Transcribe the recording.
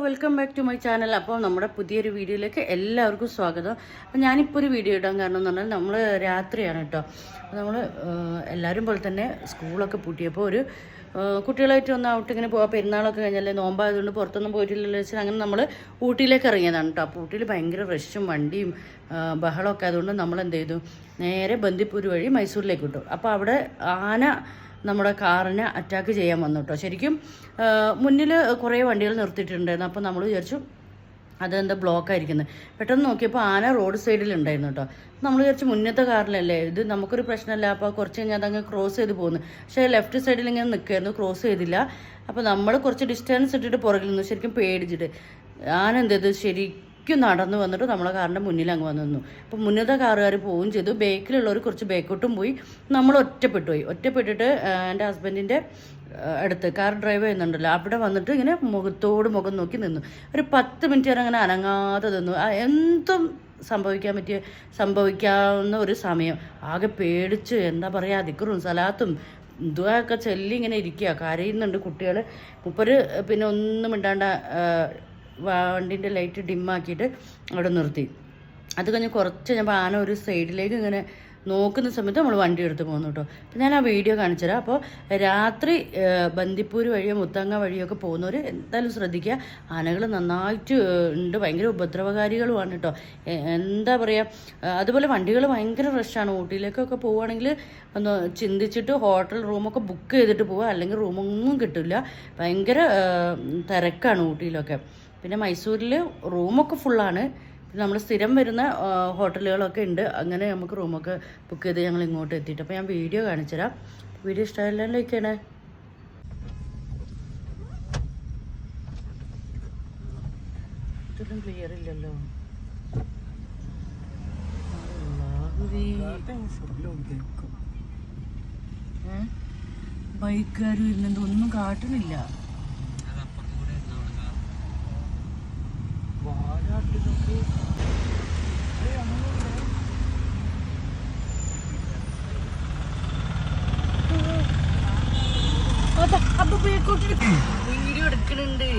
Welcome back to my channel. അപ്പോൾ നമ്മുടെ പുതിയൊരു വീഡിയോയിലേക്ക് എല്ലാവർക്കും സ്വാഗതം. അപ്പോൾ ഞാനിപ്പോൾ ഒരു വീഡിയോ ഇടാൻ കാരണം എന്ന് പറഞ്ഞാൽ നമ്മൾ രാത്രിയാണ് കേട്ടോ. നമ്മൾ എല്ലാവരും പോലെ തന്നെ സ്കൂളൊക്കെ പൂട്ടിയപ്പോൾ ഒരു കുട്ടികളായിട്ട് ഒന്ന് ഔട്ടിങ്ങനെ പോകാം. പെരുന്നാളൊക്കെ കഴിഞ്ഞാൽ നോമ്പായതുകൊണ്ട് പുറത്തൊന്നും പോയിട്ടില്ലല്ലോ വെച്ചാൽ അങ്ങനെ നമ്മൾ ഊട്ടിയിലേക്ക് ഇറങ്ങിയതാണ് കേട്ടോ. അപ്പോൾ ഊട്ടിയിൽ ഭയങ്കര റഷും വണ്ടിയും ബഹളമൊക്കെ ആയതുകൊണ്ട് നമ്മൾ എന്ത് ചെയ്തു, നേരെ ബന്ദിപ്പൂർ വഴി മൈസൂരിലേക്ക് വിട്ടു. അപ്പോൾ അവിടെ ആന നമ്മുടെ കാറിനെ അറ്റാക്ക് ചെയ്യാൻ വന്നു കേട്ടോ. ശരിക്കും മുന്നിൽ കുറേ വണ്ടികൾ നിർത്തിയിട്ടുണ്ടായിരുന്നു. അപ്പോൾ നമ്മൾ വിചാരിച്ചു അതെന്താ ബ്ലോക്കായിരിക്കുന്നത്. പെട്ടെന്ന് നോക്കിയപ്പോൾ ആന റോഡ് സൈഡിലുണ്ടായിരുന്നു കേട്ടോ. നമ്മൾ വിചാരിച്ചു മുന്നത്തെ കാറിലല്ലേ ഇത്, നമുക്കൊരു പ്രശ്നമില്ല, അപ്പോൾ കുറച്ച് കഴിഞ്ഞാൽ അതങ്ങ് ക്രോസ് ചെയ്ത് പോകുന്നു. പക്ഷേ ലെഫ്റ്റ് സൈഡിൽ ഇങ്ങനെ നിൽക്കുമായിരുന്നു, ക്രോസ് ചെയ്തില്ല. അപ്പോൾ നമ്മൾ കുറച്ച് ഡിസ്റ്റൻസ് ഇട്ടിട്ട് പുറകിൽ നിന്ന് ശരിക്കും പേടിച്ചിട്ട് ആന എന്ത് ചെയ്തു, ശരിക്കും നടന്നു വന്നിട്ട് നമ്മളെ കാറിൻ്റെ മുന്നിൽ അങ്ങ് വന്നു നിന്നു. അപ്പോൾ മുന്നത്തെ കാറുകാർ പോവുകയും ചെയ്തു. ബേക്കിലുള്ളവർ കുറച്ച് ബേക്കോട്ടും പോയി. നമ്മൾ ഒറ്റപ്പെട്ടിട്ട് എൻ്റെ ഹസ്ബൻഡിൻ്റെ അടുത്ത് കാർ ഡ്രൈവ് ചെയ്യുന്നുണ്ടല്ലോ അവിടെ വന്നിട്ട് ഇങ്ങനെ മുഖത്തോട് മുഖം നോക്കി നിന്നു. ഒരു 10 മിനിറ്റ് വരെ അങ്ങനെ അനങ്ങാതെ നിന്നു. എന്തും സംഭവിക്കാവുന്ന ഒരു സമയം. ആകെ പേടിച്ച് എന്താ പറയുക, ദിക്റും സലാത്തും ഇതൊക്കെ ചൊല്ലി ഇങ്ങനെ ഇരിക്കുക. കരയുന്നുണ്ട് കുട്ടികൾ. മുപ്പര് പിന്നെ ഒന്നും മിണ്ടാണ്ട് വണ്ടീൻ്റെ ലൈറ്റ് ഡിമ്മാക്കിയിട്ട് അവിടെ നിർത്തി. അത് കഴിഞ്ഞ് കുറച്ച് കഴിഞ്ഞപ്പോൾ ആന ഒരു സൈഡിലേക്ക് ഇങ്ങനെ നോക്കുന്ന സമയത്ത് നമ്മൾ വണ്ടി എടുത്ത് പോകുന്നു കേട്ടോ. അപ്പോൾ ഞാൻ ആ വീഡിയോ കാണിച്ചു തരാം. അപ്പോൾ രാത്രി ബന്ദിപ്പൂർ വഴിയോ മുത്തങ്ങ വഴിയൊക്കെ പോകുന്നവർ എന്തായാലും ശ്രദ്ധിക്കുക. ആനകൾ നന്നായിട്ട് ഉണ്ട്, ഭയങ്കര ഉപദ്രവകാരികളുമാണ് കേട്ടോ. എന്താ പറയുക, അതുപോലെ വണ്ടികൾ ഭയങ്കര റഷാണ്. ഊട്ടിയിലേക്കൊക്കെ പോവുകയാണെങ്കിൽ ഒന്ന് ചിന്തിച്ചിട്ട് ഹോട്ടൽ റൂമൊക്കെ ബുക്ക് ചെയ്തിട്ട് പോവുക, അല്ലെങ്കിൽ റൂമൊന്നും കിട്ടില്ല. ഭയങ്കര തിരക്കാണ് ഊട്ടിയിലൊക്കെ. പിന്നെ മൈസൂരിൽ റൂമൊക്കെ ഫുള്ളാണ്. നമ്മൾ സ്ഥിരം വരുന്ന ഹോട്ടലുകളൊക്കെ ഉണ്ട്. അങ്ങനെ നമുക്ക് റൂമൊക്കെ ബുക്ക് ചെയ്ത് ഞങ്ങൾ ഇങ്ങോട്ട് എത്തിയിട്ട്. അപ്പോൾ ഞാൻ വീഡിയോ കാണിച്ചു തരാം. വീഡിയോ ഇഷ്ടമായാലും ലൈക്ക് ചെയ്യണേ. ഇതൊന്നും ക്ലിയർ ഇല്ലല്ലോ. ബൈക്കുകാരും ഇരുന്നെന്തോ ഒന്നും കാട്ടുന്നില്ല. വീഡിയോ എടുക്കണുണ്ട്.